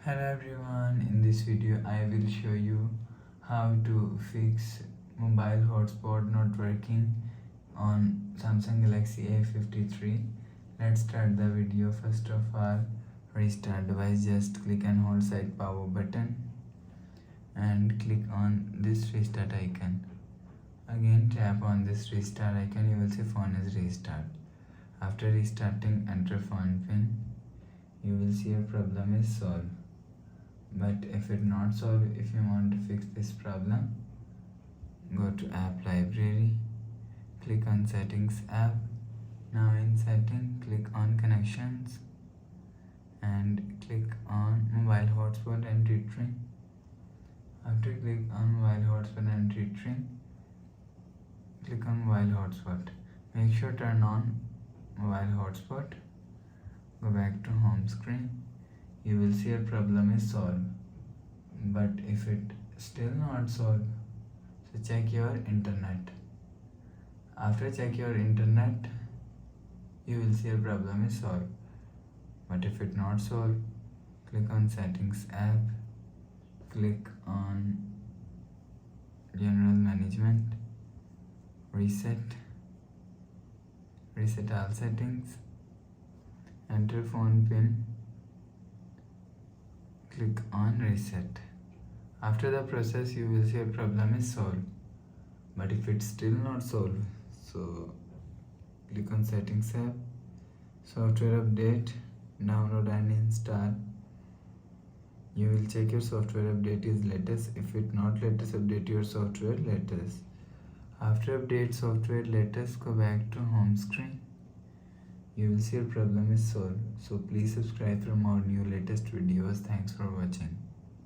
Hello everyone, in this video I will show you how to fix mobile hotspot not working on Samsung Galaxy A53. Let's start the video. First of all, restart device. Just click and hold side power button and click on this restart icon. Again tap on this restart icon, you will see phone is restart. After restarting, enter phone pin. You will see your problem is solved. But if it not solved, if you want to fix this problem, go to app library, click on settings app. Now in setting, click on connections and click on mobile hotspot and retry. After click on mobile hotspot and retry, click on mobile hotspot. Make sure turn on mobile hotspot. Go back to home screen. You will see your problem is solved. But if it still not solved, so check your internet. After check your internet, you will see your problem is solved. But if it not solved, click on settings app, click on general management, reset all settings, enter phone pin, click on reset. After the process, you will see your problem is solved. But if it's still not solved, so click on settings app, software update, download and install. You will check your software update is latest. If it not latest, update your software latest. After update software latest, go back to home screen. You will see your problem is solved. So please subscribe for more new latest videos. Thanks for watching.